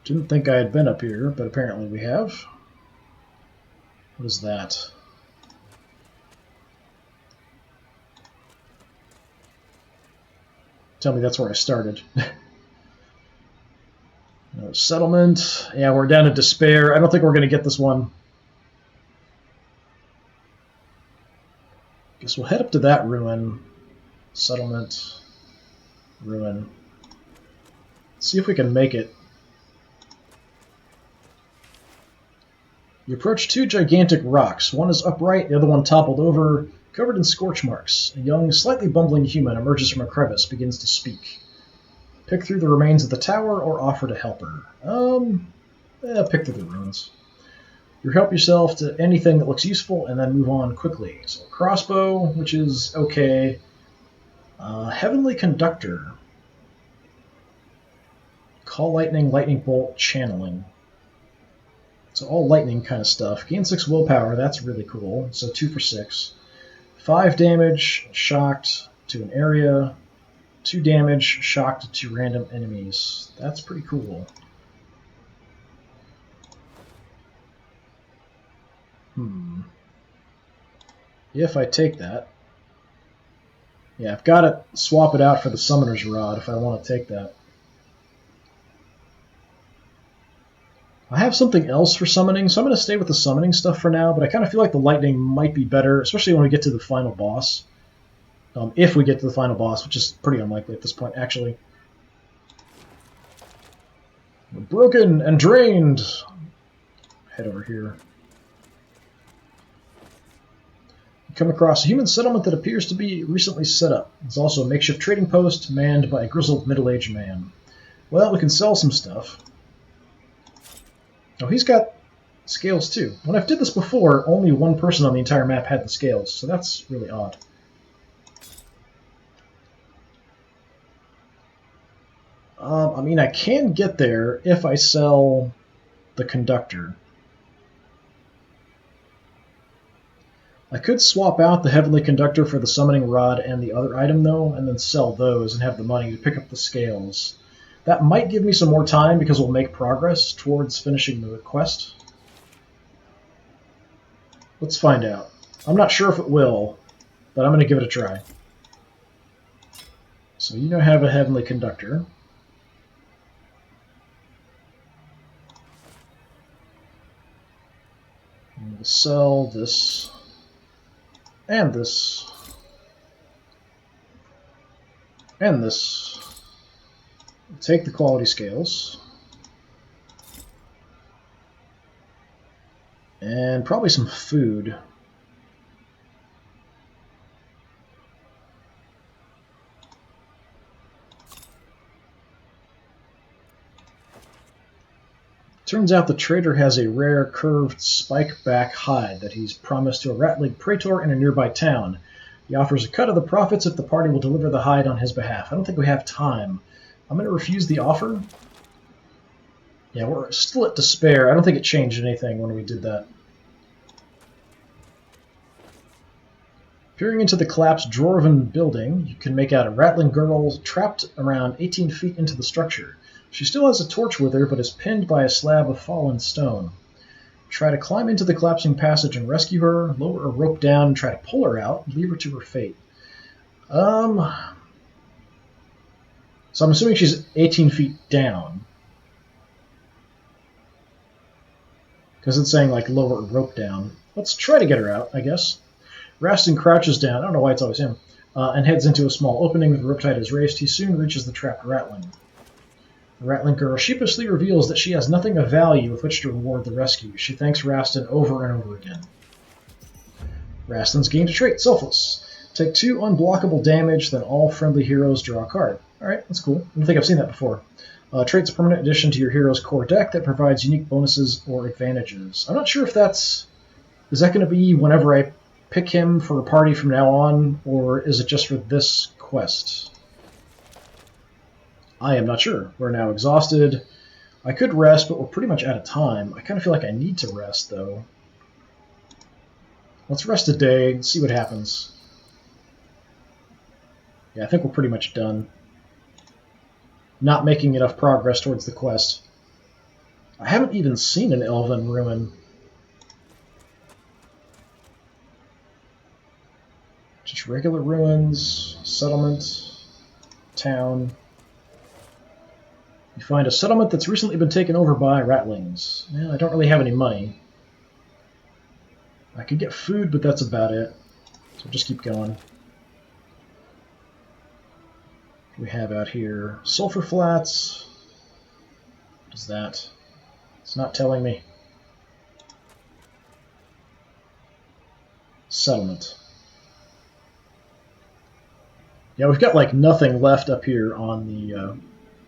A: Didn't think I had been up here, but apparently we have. What is that? Tell me that's where I started. No settlement. Yeah, we're down to despair. I don't think we're going to get this one. Guess we'll head up to that ruin. Settlement. Ruin. See if we can make it. You approach two gigantic rocks. One is upright, the other one toppled over, covered in scorch marks. A young, slightly bumbling human emerges from a crevice, begins to speak. Pick through the remains of the tower or offer to help her. Pick through the ruins. You help yourself to anything that looks useful and then move on quickly. So crossbow, which is okay. Heavenly Conductor. Call lightning, lightning bolt, channeling. So all lightning kind of stuff. Gain 6 willpower, that's really cool. So 2 for 6. 5 damage, shocked to an area. 2 damage, shocked to random enemies. That's pretty cool. If I take that. Yeah, I've got to swap it out for the Summoner's Rod if I want to take that. I have something else for summoning, so I'm going to stay with the summoning stuff for now, but I kind of feel like the lightning might be better, especially when we get to the final boss. If we get to the final boss, which is pretty unlikely at this point, actually. We're broken and drained. Head over here. You come across a human settlement that appears to be recently set up. It's also a makeshift trading post manned by a grizzled middle-aged man. Well, we can sell some stuff. Oh, he's got scales too. When I've did this before, only one person on the entire map had the scales, so that's really odd. I mean, I can get there if I sell the conductor. I could swap out the Heavenly Conductor for the Summoning Rod and the other item, though, and then sell those and have the money to pick up the scales. That might give me some more time because we'll make progress towards finishing the quest. Let's find out. I'm not sure if it will, but I'm going to give it a try. So you now have a Heavenly Conductor. I'm going to sell this and this and this. Take the quality scales. And probably some food. Turns out the trader has a rare curved spike-back hide that he's promised to a rat-legged praetor in a nearby town. He offers a cut of the profits if the party will deliver the hide on his behalf. I don't think we have time. I'm going to refuse the offer. Yeah, we're still at despair. I don't think it changed anything when we did that. Peering into the collapsed Dwarven building, you can make out a rattling girl trapped around 18 feet into the structure. She still has a torch with her, but is pinned by a slab of fallen stone. Try to climb into the collapsing passage and rescue her, lower a rope down and try to pull her out, leave her to her fate. So I'm assuming she's 18 feet down. Because it's saying, like, lower a rope down. Let's try to get her out, I guess. Rastin crouches down, I don't know why it's always him, and heads into a small opening with the rope tight as raised. He soon reaches the trapped ratling. The rattling girl sheepishly reveals that she has nothing of value with which to reward the rescue. She thanks Rastin over and over again. Rastin's gained a trait, Selfless. Take 2 unblockable damage, then all friendly heroes draw a card. Alright, that's cool. I don't think I've seen that before. Trait's a permanent addition to your hero's core deck that provides unique bonuses or advantages. I'm not sure if that's... Is that going to be whenever I pick him for a party from now on, or is it just for this quest? I am not sure. We're now exhausted. I could rest, but we're pretty much out of time. I kind of feel like I need to rest, though. Let's rest a day and see what happens. Yeah, I think we're pretty much done. Not making enough progress towards the quest. I haven't even seen an elven ruin. Just regular ruins, settlement, town. You find a settlement that's recently been taken over by ratlings. Yeah, I don't really have any money. I could get food, but that's about it. So just keep going. What do we have out here? Sulfur flats. What is that? It's not telling me. Settlement. Yeah, we've got like nothing left up here on the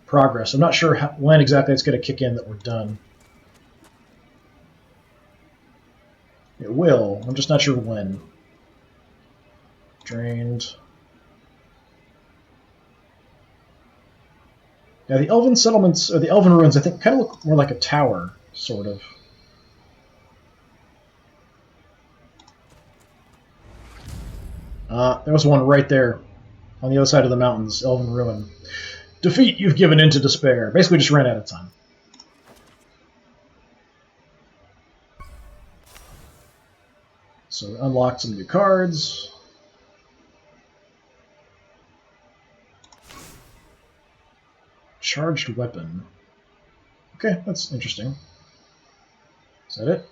A: progress. I'm not sure when exactly it's going to kick in that we're done. It will. I'm just not sure when. Drained. Yeah, the elven settlements, or the elven ruins, I think kind of look more like a tower, sort of. There was one right there on the other side of the mountains, elven ruin. Defeat, you've given in to despair. Basically just ran out of time. So we unlocked some new cards. Charged weapon. Okay, that's interesting. Is that it?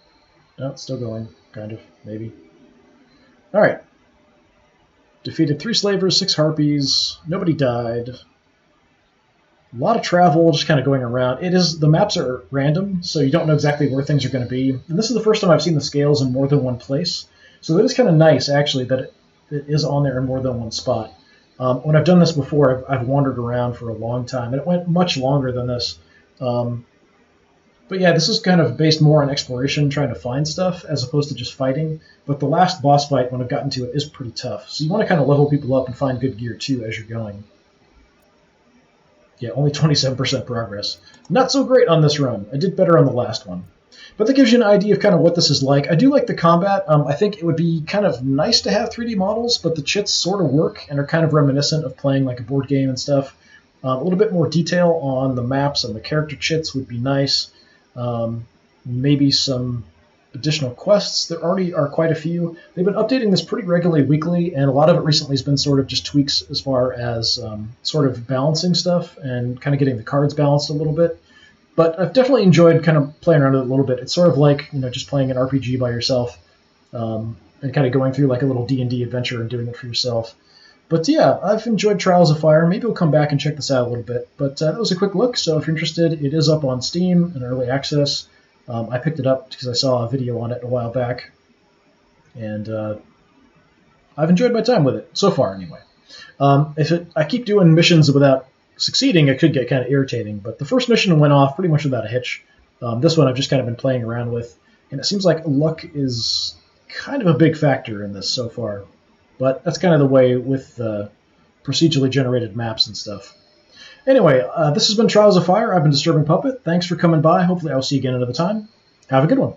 A: No, it's still going. Kind of. Maybe. Alright. Defeated 3 slavers, 6 harpies. Nobody died. A lot of travel, just kind of going around. The maps are random, so you don't know exactly where things are going to be. And this is the first time I've seen the scales in more than one place. So it is kind of nice, actually, that it is on there in more than one spot. When I've done this before, I've wandered around for a long time, and it went much longer than this. But yeah, this is kind of based more on exploration, trying to find stuff, as opposed to just fighting. But the last boss fight, when I've gotten to it, is pretty tough. So you want to kind of level people up and find good gear, too, as you're going. Yeah, only 27% progress. Not so great on this run. I did better on the last one. But that gives you an idea of kind of what this is like. I do like the combat. I think it would be kind of nice to have 3D models, but the chits sort of work and are kind of reminiscent of playing like a board game and stuff. A little bit more detail on the maps and the character chits would be nice. Maybe some additional quests. There already are quite a few. They've been updating this pretty regularly weekly, and a lot of it recently has been sort of just tweaks as far as sort of balancing stuff and kind of getting the cards balanced a little bit. But I've definitely enjoyed kind of playing around with it a little bit. It's sort of like, just playing an RPG by yourself and kind of going through like a little D&D adventure and doing it for yourself. But yeah, I've enjoyed Trials of Fire. Maybe we'll come back and check this out a little bit. But that was a quick look, so if you're interested, it is up on Steam in early access. I picked it up because I saw a video on it a while back. And I've enjoyed my time with it, so far anyway. I keep doing missions without succeeding, it could get kind of irritating, but the first mission went off pretty much without a hitch. This one I've just kind of been playing around with, and it seems like luck is kind of a big factor in this so far. But that's kind of the way with procedurally generated maps and stuff. Anyway, this has been Trials of Fire. I've been Disturbing Puppet. Thanks for coming by. Hopefully I'll see you again another time. Have a good one.